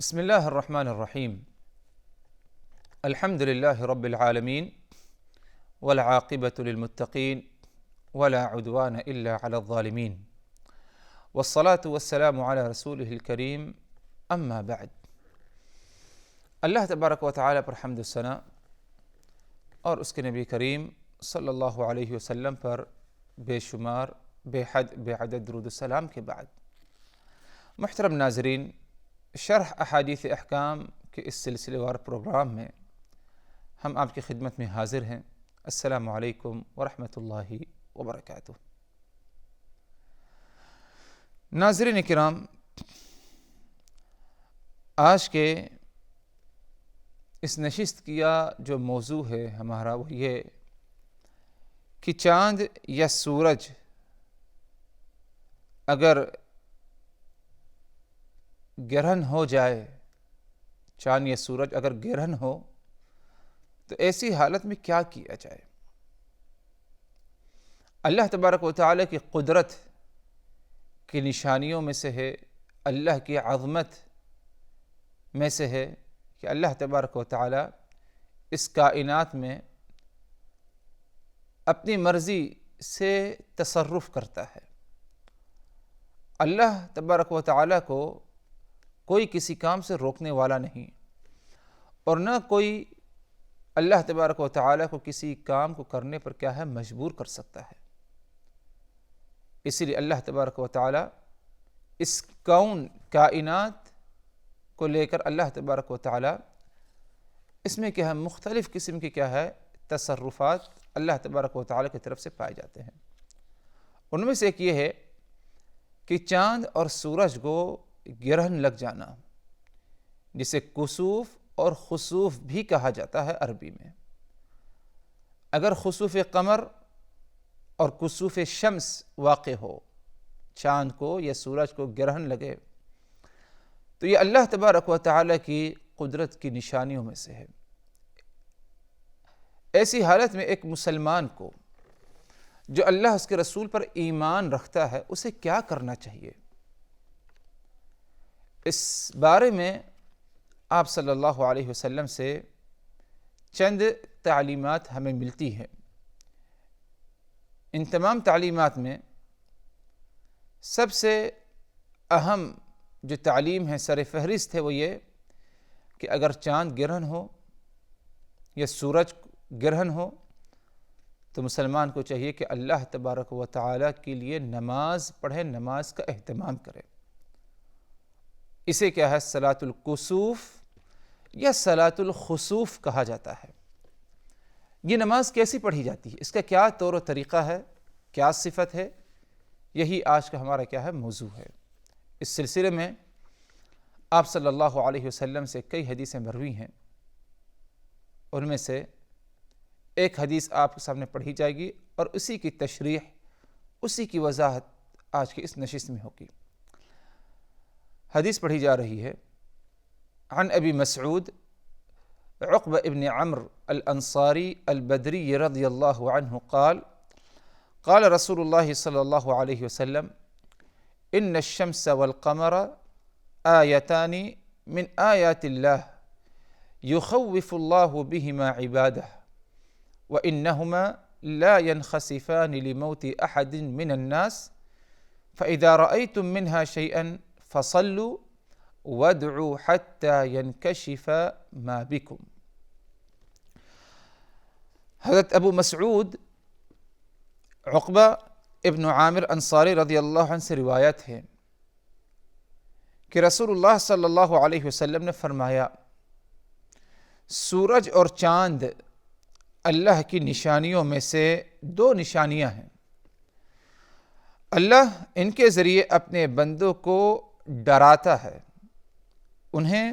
بسم الله الرحمن الرحيم. الحمد لله رب العالمين، والعاقبة للمتقين، ولا عدوان إلا على الظالمين، والصلاة والسلام على رسوله الكريم. اما بعد، اللہ تبارک و تعالیٰ پر حمد و ثنا اور اس کے نبی کریم صلی اللہ علیہ وسلم پر بے شمار بے حد بے عدد درود السلام کے بعد، محترم ناظرین، شرح احادیث احکام کے اس سلسلے وار پروگرام میں ہم آپ کی خدمت میں حاضر ہیں۔ السلام علیکم ورحمۃ اللہ وبرکاتہ۔ ناظرین کرام، آج کے اس نشست کا جو موضوع ہے ہمارا وہ یہ کہ چاند یا سورج اگر گرہن ہو جائے، چاند یا سورج اگر گرہن ہو تو ایسی حالت میں کیا کیا جائے۔ اللہ تبارک و تعالیٰ کی قدرت کی نشانیوں میں سے ہے، اللہ کی عظمت میں سے ہے کہ اللہ تبارک و تعالیٰ اس کائنات میں اپنی مرضی سے تصرف کرتا ہے۔ اللہ تبارک و تعالیٰ کو کوئی کسی کام سے روکنے والا نہیں، اور نہ کوئی اللہ تبارک و تعالیٰ کو کسی کام کو کرنے پر کیا ہے مجبور کر سکتا ہے۔ اسی لیے اللہ تبارک و تعالیٰ اس کائنات کو لے کر اللہ تبارک و تعالیٰ اس میں کیا ہے مختلف قسم کے کیا ہے تصرفات اللہ تبارک و تعالیٰ کی طرف سے پائے جاتے ہیں۔ ان میں سے ایک یہ ہے کہ چاند اور سورج کو گرہن لگ جانا، جسے کسوف اور خسوف بھی کہا جاتا ہے عربی میں۔ اگر خسوف قمر اور کسوف شمس واقع ہو، چاند کو یا سورج کو گرہن لگے، تو یہ اللہ تبارک و تعالیٰ کی قدرت کی نشانیوں میں سے ہے۔ ایسی حالت میں ایک مسلمان کو جو اللہ اس کے رسول پر ایمان رکھتا ہے اسے کیا کرنا چاہیے، اس بارے میں آپ صلی اللہ علیہ وسلم سے چند تعلیمات ہمیں ملتی ہیں۔ ان تمام تعلیمات میں سب سے اہم جو تعلیم ہے، سر فہرست ہے، وہ یہ کہ اگر چاند گرہن ہو یا سورج گرہن ہو تو مسلمان کو چاہیے کہ اللہ تبارک و تعالیٰ کے لیے نماز پڑھے، نماز کا اہتمام کرے۔ اسے کیا ہے صلاۃ الکسوف یا صلاۃ الخسوف کہا جاتا ہے۔ یہ نماز کیسی پڑھی جاتی ہے، اس کا کیا طور و طریقہ ہے، کیا صفت ہے، یہی آج کا ہمارا کیا ہے موضوع ہے۔ اس سلسلے میں آپ صلی اللہ علیہ وسلم سے کئی حدیثیں مروی ہیں، ان میں سے ایک حدیث آپ کے سامنے پڑھی جائے گی اور اسی کی تشریح، اسی کی وضاحت آج کی اس نشست میں ہوگی۔ حدیث پڑھی جا رہی ہے، عن ابی مسعود عقبہ ابن عمرو الانصاری البدری رضی اللہ عنہ قال قال رسول اللہ صلی اللہ علیہ وسلم ان الشمس والقمر آیتان من آیات اللہ یخوف اللہ بہما عبادہ وإنهما لا ينخسفان لموت أحد من الناس فإذا رأيتم منها شيئا فصلوا وادعوا حتى ينكشف ما بكم۔ حضرت ابو مسعود عقبہ ابن عامر انصاری رضی اللہ عنہ سے روایت ہے کہ رسول اللہ صلی اللہ علیہ وسلم نے فرمایا، سورج اور چاند اللہ کی نشانیوں میں سے دو نشانیاں ہیں۔ اللہ ان کے ذریعے اپنے بندوں کو ڈراتا ہے، انہیں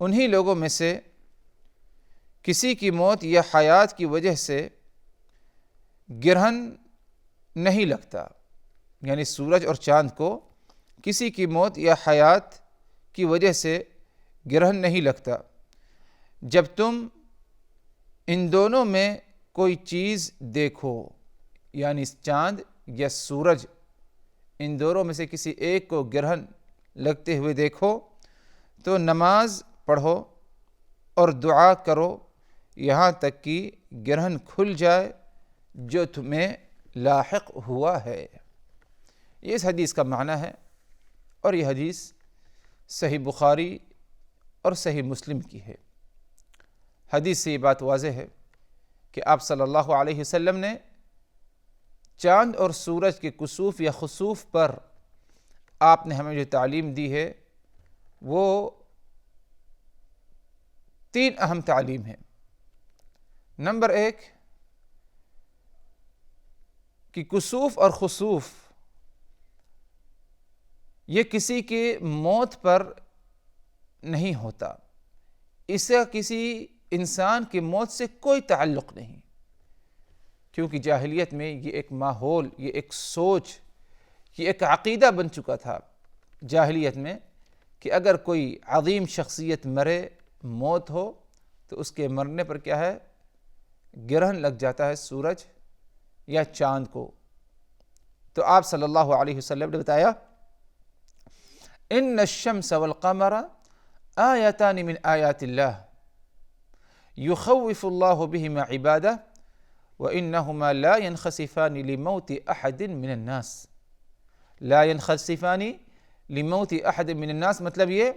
انہی لوگوں میں سے کسی کی موت یا حیات کی وجہ سے گرہن نہیں لگتا، یعنی سورج اور چاند کو کسی کی موت یا حیات کی وجہ سے گرہن نہیں لگتا جب تم ان دونوں میں کوئی چیز دیکھو، یعنی چاند یا سورج ان دونوں میں سے کسی ایک کو گرہن لگتے ہوئے دیکھو تو نماز پڑھو اور دعا کرو یہاں تک کہ گرہن کھل جائے جو تمہیں لاحق ہوا ہے۔ یہ اس حدیث کا معنی ہے، اور یہ حدیث صحیح بخاری اور صحیح مسلم کی ہے۔ حدیث سے یہ بات واضح ہے کہ آپ صلی اللہ علیہ وسلم نے چاند اور سورج کے کسوف یا خسوف پر آپ نے ہمیں جو تعلیم دی ہے وہ 3 اہم تعلیم ہے۔ نمبر 1 کہ کسوف اور خسوف یہ کسی کے موت پر نہیں ہوتا، اس کا کسی انسان کی موت سے کوئی تعلق نہیں، کیونکہ جاہلیت میں یہ ایک ماحول، یہ ایک سوچ، یہ ایک عقیدہ بن چکا تھا جاہلیت میں کہ اگر کوئی عظیم شخصیت مرے، موت ہو، تو اس کے مرنے پر کیا ہے، گرہن لگ جاتا ہے سورج یا چاند کو۔ تو آپ صلی اللہ علیہ وسلم نے بتایا ان الشمس والقمر آیتان من آیات اللہ یخوف اللہ بہما عبادہ وانہما لا ينخسفان لموت احد من الناس۔ لا ينخسفان لموت احد من الناس مطلب یہ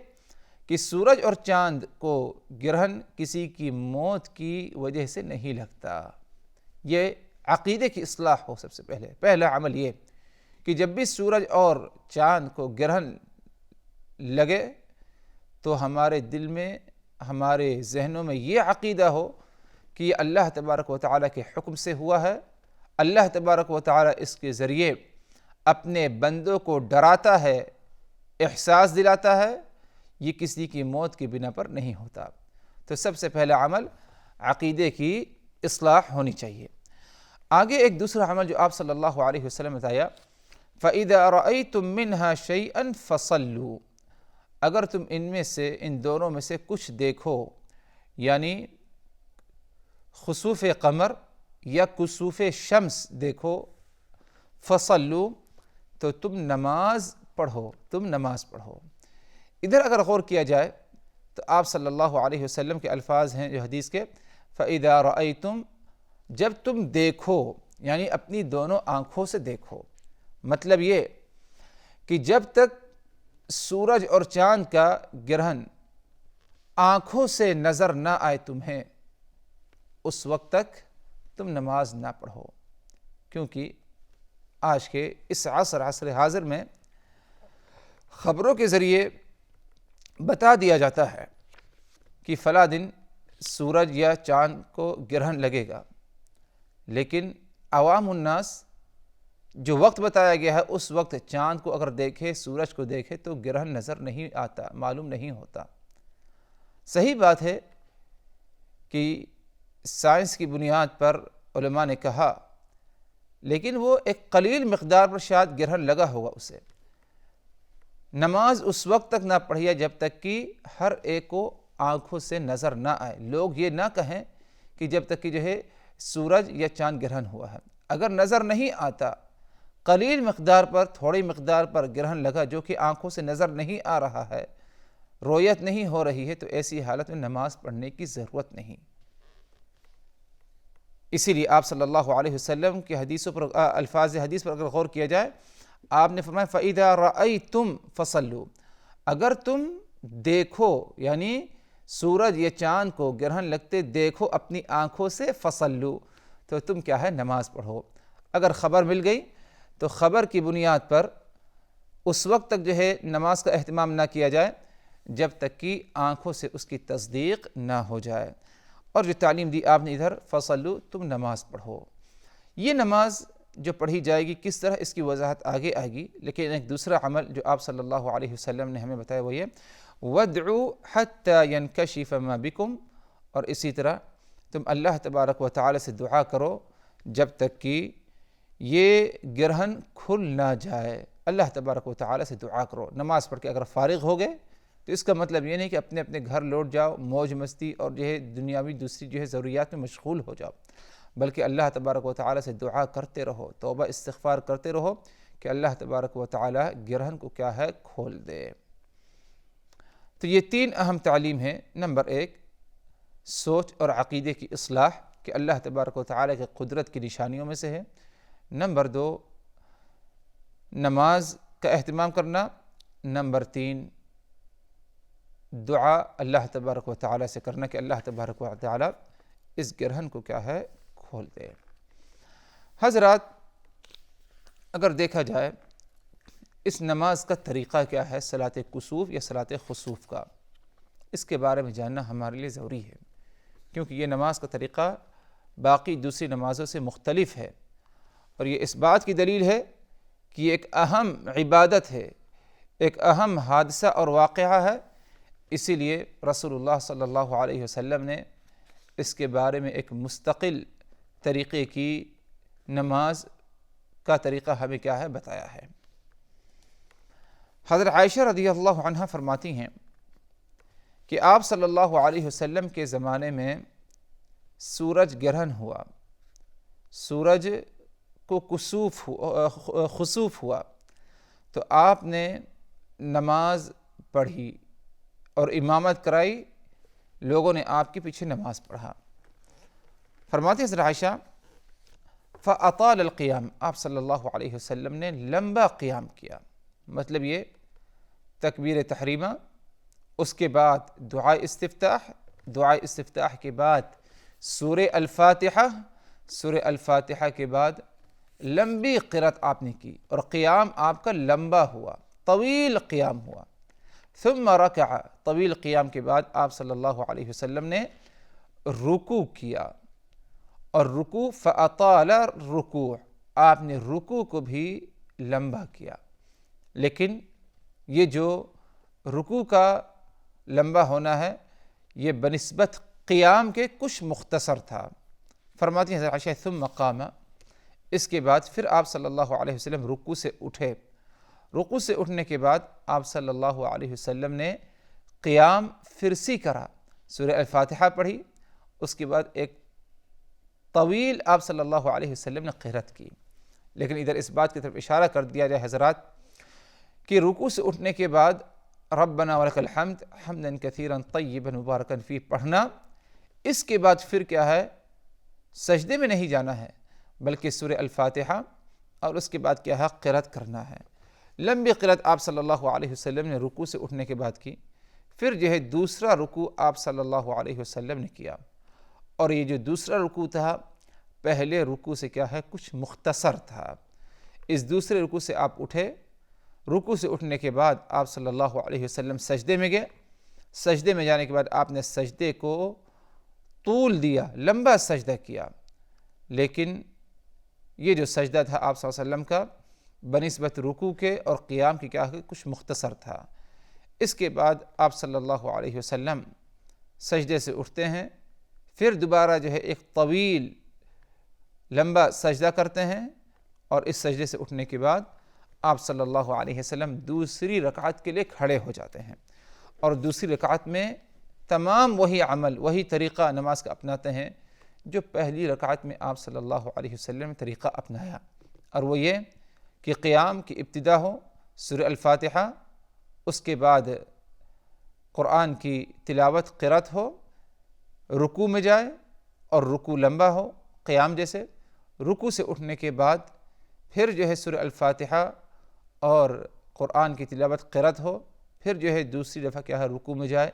کہ سورج اور چاند کو گرہن کسی کی موت کی وجہ سے نہیں لگتا۔ یہ عقیدے کی اصلاح ہو۔ سب سے پہلا عمل یہ کہ جب بھی سورج اور چاند کو گرہن لگے تو ہمارے دل میں، ہمارے ذہنوں میں یہ عقیدہ ہو کہ یہ اللہ تبارک و تعالیٰ کے حکم سے ہوا ہے، اللہ تبارک و تعالیٰ اس کے ذریعے اپنے بندوں کو ڈراتا ہے، احساس دلاتا ہے، یہ کسی کی موت کی بنا پر نہیں ہوتا۔ تو سب سے پہلا عمل عقیدے کی اصلاح ہونی چاہیے۔ آگے ایک دوسرا عمل جو آپ صلی اللہ علیہ وسلم نے بتایا فَإِذَا رَأَيْتُم مِّنْهَا شَيْئًا فَصَلُّوا، اگر تم ان میں سے، ان دونوں میں سے کچھ دیکھو، یعنی خسوف قمر یا کسوف شمس دیکھو، فصلو تو تم نماز پڑھو، ادھر اگر غور کیا جائے تو آپ صلی اللہ علیہ وسلم کے الفاظ ہیں جو حدیث کے فَإِذَا رَأَيْتُم، جب تم دیکھو یعنی اپنی دونوں آنکھوں سے دیکھو، مطلب یہ کہ جب تک سورج اور چاند کا گرہن آنکھوں سے نظر نہ آئے تمہیں، اس وقت تک تم نماز نہ پڑھو، کیونکہ آج کے اس عصر حاضر میں خبروں کے ذریعے بتا دیا جاتا ہے کہ فلاں دن سورج یا چاند کو گرہن لگے گا، لیکن عوام الناس جو وقت بتایا گیا ہے اس وقت چاند کو اگر دیکھے، سورج کو دیکھے تو گرہن نظر نہیں آتا، معلوم نہیں ہوتا۔ صحیح بات ہے کہ سائنس کی بنیاد پر علماء نے کہا، لیکن وہ ایک قلیل مقدار پر شاید گرہن لگا ہوگا اسے۔ نماز اس وقت تک نہ پڑھیے جب تک کہ ہر ایک کو آنکھوں سے نظر نہ آئے، لوگ یہ نہ کہیں کہ جب تک کہ جو ہے سورج یا چاند گرہن ہوا ہے، اگر نظر نہیں آتا، قلیل مقدار پر، تھوڑی مقدار پر گرہن لگا جو کہ آنکھوں سے نظر نہیں آ رہا ہے، رویت نہیں ہو رہی ہے، تو ایسی حالت میں نماز پڑھنے کی ضرورت نہیں۔ اسی لیے آپ صلی اللہ علیہ وسلم کی حدیثوں پر، الفاظ حدیث پر اگر غور کیا جائے، آپ نے فرمایا فَإِذَا رَأَيْتُمْ فَصَلُّوا، اگر تم دیکھو یعنی سورج یا چاند کو گرہن لگتے دیکھو اپنی آنکھوں سے، فَصَلُّوا تو تم کیا ہے، نماز پڑھو۔ اگر خبر مل گئی تو خبر کی بنیاد پر اس وقت تک جو ہے نماز کا اہتمام نہ کیا جائے جب تک کہ آنکھوں سے اس کی تصدیق نہ ہو جائے۔ اور جو تعلیم دی آپ نے ادھر فصلو، تم نماز پڑھو، یہ نماز جو پڑھی جائے گی کس طرح، اس کی وضاحت آگے آئے گی، لیکن ایک دوسرا عمل جو آپ صلی اللہ علیہ وسلم نے ہمیں بتایا وہ یہ وَادْعُوا حَتَّى يَنْكَشِفَ مَا بِكُمْ، اور اسی طرح تم اللہ تبارک و تعالی سے دعا کرو جب تک کہ یہ گرہن کھل نہ جائے، اللہ تبارک و تعالی سے دعا کرو۔ نماز پڑھ کے اگر فارغ ہو گئے تو اس کا مطلب یہ نہیں کہ اپنے اپنے گھر لوٹ جاؤ، موج مستی اور جو ہے دنیاوی دوسری جو ہے ضروریات میں مشغول ہو جاؤ، بلکہ اللہ تبارک و تعالی سے دعا کرتے رہو، توبہ استغفار کرتے رہو کہ اللہ تبارک و تعالی گرہن کو کیا ہے، کھول دے۔ تو یہ 3 اہم تعلیم ہیں۔ نمبر 1 سوچ اور عقیدے کی اصلاح کہ اللہ تبارک و تعالیٰ کی قدرت کی نشانیوں میں سے ہے۔ نمبر 2 نماز کا اہتمام کرنا۔ نمبر 3 دعا اللہ تبارک و تعالیٰ سے کرنا کہ اللہ تبارک و تعالیٰ اس گرہن کو کیا ہے کھول دے۔ حضرات اگر دیکھا جائے اس نماز کا طریقہ کیا ہے، صلاۃ کسوف یا صلاۃ خسوف کا، اس کے بارے میں جاننا ہمارے لیے ضروری ہے، کیونکہ یہ نماز کا طریقہ باقی دوسری نمازوں سے مختلف ہے، اور یہ اس بات کی دلیل ہے کہ یہ ایک اہم عبادت ہے، ایک اہم حادثہ اور واقعہ ہے۔ اسی لیے رسول اللہ صلی اللہ علیہ وسلم نے اس کے بارے میں ایک مستقل طریقے کی نماز کا طریقہ ہمیں کیا ہے بتایا ہے۔ حضرت عائشہ رضی اللہ عنہا فرماتی ہیں کہ آپ صلی اللہ علیہ وسلم کے زمانے میں سورج گرہن ہوا، سورج کو خسوف ہوا، تو آپ نے نماز پڑھی اور امامت کرائی، لوگوں نے آپ کے پیچھے نماز پڑھا۔ فرماتی حضرت عائشہ فَأَطَالَ الْقِيَامِ، آپ صلی اللہ علیہ وسلم نے لمبا قیام کیا، مطلب یہ تکبیر تحریمہ، اس کے بعد دعائے استفتاح کے بعد سورہ الفاتحہ، سورہ الفاتحہ کے بعد لمبی قرات آپ نے کی، اور قیام آپ کا لمبا ہوا، طویل قیام ہوا۔ ثم رکع، طویل قیام کے بعد آپ صلی اللہ علیہ وسلم نے رکوع کیا، اور رکوع فَأَطَالَ الرُّكُوعَ، آپ نے رکوع کو بھی لمبا کیا، لیکن یہ جو رکوع کا لمبا ہونا ہے یہ بنسبت قیام کے کچھ مختصر تھا۔ فرماتی ہیں حضرت عائشہ ثم قام، اس کے بعد پھر آپ صلی اللہ علیہ وسلم رکوع سے اٹھے، رکوع سے اٹھنے کے بعد آپ صلی اللہ علیہ وسلم نے قیام فرسی کرا، سورہ الفاتحہ پڑھی، اس کے بعد ایک طویل آپ صلی اللہ علیہ وسلم نے قرات کی۔ لیکن ادھر اس بات کی طرف اشارہ کر دیا جائے حضرات کہ رکوع سے اٹھنے کے بعد ربنا ولک الحمد حمدا کثیرا طیبا مبارکا فیہ پڑھنا، اس کے بعد پھر کیا ہے سجدے میں نہیں جانا ہے، بلکہ سورہ الفاتحہ اور اس کے بعد کیا ہے قرات کرنا ہے۔ لمبی قرات آپ صلی اللہ علیہ وسلم نے رکوع سے اٹھنے کے بعد کی، پھر جو ہے دوسرا رکوع آپ صلی اللہ علیہ وسلم نے کیا، اور یہ جو دوسرا رکوع تھا پہلے رکوع سے کیا ہے کچھ مختصر تھا۔ اس دوسرے رکوع سے آپ اٹھے، رکوع سے اٹھنے کے بعد آپ صلی اللہ علیہ وسلم سجدے میں گئے، سجدے میں جانے کے بعد آپ نے سجدے کو طول دیا، لمبا سجدہ کیا، لیکن یہ جو سجدہ تھا آپ صلی اللہ علیہ وسلم کا بنسبت رکوع کے اور قیام کی کیا ہے کچھ مختصر تھا۔ اس کے بعد آپ صلی اللہ علیہ وسلم سجدے سے اٹھتے ہیں، پھر دوبارہ جو ہے ایک طویل لمبا سجدہ کرتے ہیں، اور اس سجدے سے اٹھنے کے بعد آپ صلی اللہ علیہ وسلم دوسری رکعت کے لیے کھڑے ہو جاتے ہیں، اور دوسری رکعت میں تمام وہی عمل وہی طریقہ نماز کا اپناتے ہیں جو پہلی رکعت میں آپ صلی اللہ علیہ وسلم نے طریقہ اپنایا، اور وہ یہ کہ قیام کی ابتدا ہو سورہ الفاتحہ، اس کے بعد قرآن کی تلاوت قرات ہو، رکوع میں جائے اور رکوع لمبا ہو قیام جیسے، رکوع سے اٹھنے کے بعد پھر جو ہے سورہ الفاتحہ اور قرآن کی تلاوت قرات ہو، پھر جو ہے دوسری دفعہ کیا ہے رکوع میں جائے،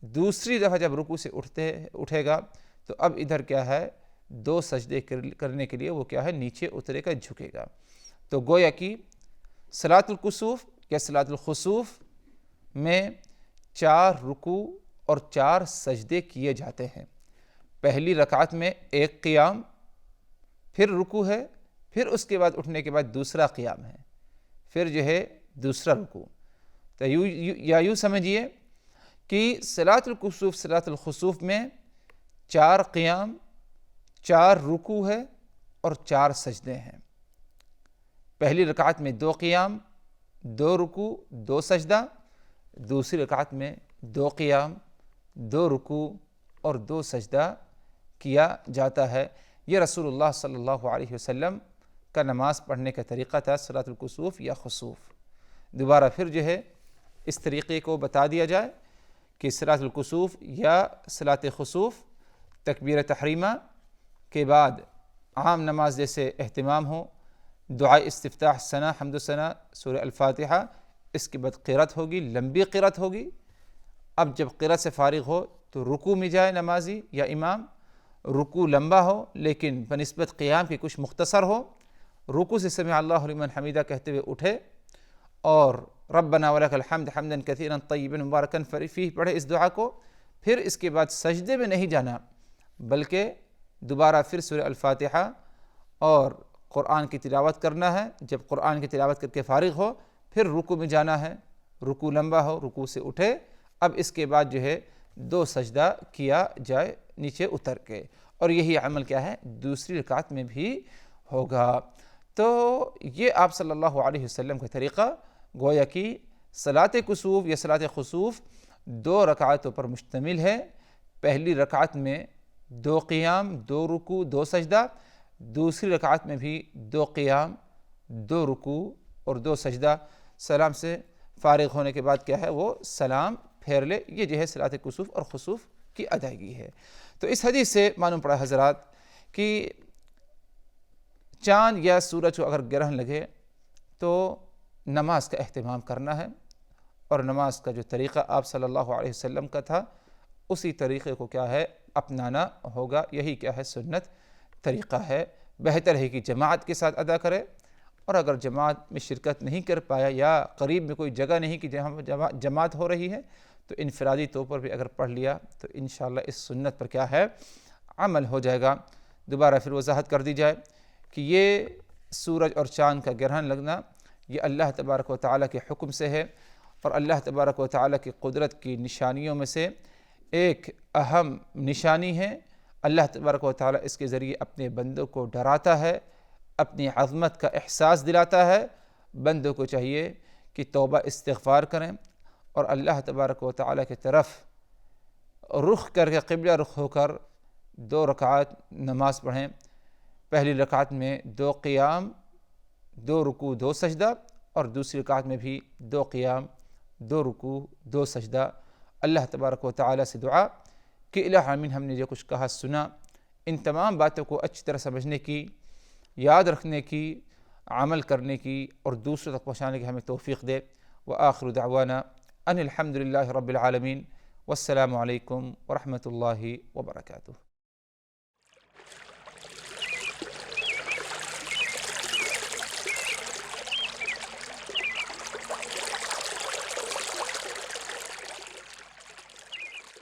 دوسری دفعہ جب رکوع سے اٹھے گا تو اب ادھر کیا ہے 2 سجدے کرنے کے لیے وہ کیا ہے نیچے اترے گا، جھکے گا۔ تو گویا کہ صلاۃ الکسوف یا صلاۃ الخسوف میں 4 رکوع اور 4 سجدے کیے جاتے ہیں۔ پہلی رکعت میں ایک قیام، پھر رکوع ہے، پھر اس کے بعد اٹھنے کے بعد دوسرا قیام ہے، پھر جو ہے دوسرا رکوع۔ تو یوں سمجھیے کہ صلاۃ الکسوف صلاۃ الخسوف میں 4 قیام، 4 رکوع ہے اور 4 سجدے ہیں۔ پہلی رکعت میں 2 قیام، 2 رکوع، 2 سجدہ، دوسری رکعت میں 2 قیام، 2 رکوع اور 2 سجدہ کیا جاتا ہے۔ یہ رسول اللہ صلی اللہ علیہ وسلم کا نماز پڑھنے کا طریقہ تھا صلاۃ الکسوف یا خسوف۔ دوبارہ پھر جو ہے اس طریقے کو بتا دیا جائے کہ صلاۃ الکسوف یا صلاۃ خسوف تکبیر تحریمہ کے بعد عام نماز جیسے اہتمام ہو، دعائے استفتاح ثنا حمد و ثنا سورہ الفاتحہ، اس کے بعد قرات ہوگی، لمبی قرات ہوگی۔ اب جب قرات سے فارغ ہو تو رکوع میں جائے نمازی یا امام، رکوع لمبا ہو لیکن بنسبت قیام کی کچھ مختصر ہو، رکوع سے سمع اللہ لمن حمیدہ کہتے ہوئے اٹھے اور ربنا ولک الحمد حمدا کثیرا طیبا مبارکا فیہ پڑھے اس دعا کو۔ پھر اس کے بعد سجدے میں نہیں جانا بلکہ دوبارہ پھر سورہ الفاتحہ اور قرآن کی تلاوت کرنا ہے۔ جب قرآن کی تلاوت کر کے فارغ ہو پھر رکوع میں جانا ہے، رکوع لمبا ہو، رکوع سے اٹھے، اب اس کے بعد جو ہے 2 سجدہ کیا جائے نیچے اتر کے، اور یہی عمل کیا ہے دوسری رکعت میں بھی ہوگا۔ تو یہ آپ صلی اللہ علیہ وسلم کا طریقہ گویا کہ صلاۃ کسوف یا صلاۃ خسوف 2 رکعتوں پر مشتمل ہے۔ پہلی رکعت میں 2 قیام، 2 رکوع، 2 سجدہ، دوسری رکعت میں بھی 2 قیام، 2 رکوع اور 2 سجدہ، سلام سے فارغ ہونے کے بعد کیا ہے وہ سلام پھیر لے۔ یہ جو ہے صلاۃ کسوف اور خسوف کی ادائیگی ہے۔ تو اس حدیث سے معلوم پڑا حضرات کہ چاند یا سورج کو اگر گرہن لگے تو نماز کا اہتمام کرنا ہے، اور نماز کا جو طریقہ آپ صلی اللہ علیہ وسلم کا تھا اسی طریقے کو کیا ہے اپنانا ہوگا۔ یہی کیا ہے سنت طریقہ ہے۔ بہتر ہے کہ جماعت کے ساتھ ادا کرے، اور اگر جماعت میں شرکت نہیں کر پایا یا قریب میں کوئی جگہ نہیں کہ جہاں جماعت ہو رہی ہے تو انفرادی طور پر بھی اگر پڑھ لیا تو انشاءاللہ اس سنت پر کیا ہے عمل ہو جائے گا۔ دوبارہ پھر وضاحت کر دی جائے کہ یہ سورج اور چاند کا گرہن لگنا یہ اللہ تبارک و تعالیٰ کے حکم سے ہے، اور اللہ تبارک و تعالیٰ کی قدرت کی نشانیوں میں سے ایک اہم نشانی ہے۔ اللہ تبارک و تعالیٰ اس کے ذریعے اپنے بندوں کو ڈراتا ہے، اپنی عظمت کا احساس دلاتا ہے۔ بندوں کو چاہیے کہ توبہ استغفار کریں اور اللہ تبارک و تعالیٰ کی طرف رخ کر کے قبلہ رخ ہو کر 2 رکعات نماز پڑھیں۔ پہلی رکعت میں 2 قیام، 2 رکوع، 2 سجدہ، اور دوسری رکعت میں بھی 2 قیام، 2 رکوع، 2 سجدہ۔ اللہ تبارک و تعالیٰ سے دعا کہ الہ آمین، ہم نے جو کچھ کہا سنا ان تمام باتوں کو اچھی طرح سمجھنے کی، یاد رکھنے کی، عمل کرنے کی اور دوسروں تک پہنچانے کی ہمیں توفیق دے۔ وآخر دعوانا ان الحمد للہ رب العالمین، والسلام علیکم ورحمۃ اللہ وبرکاتہ۔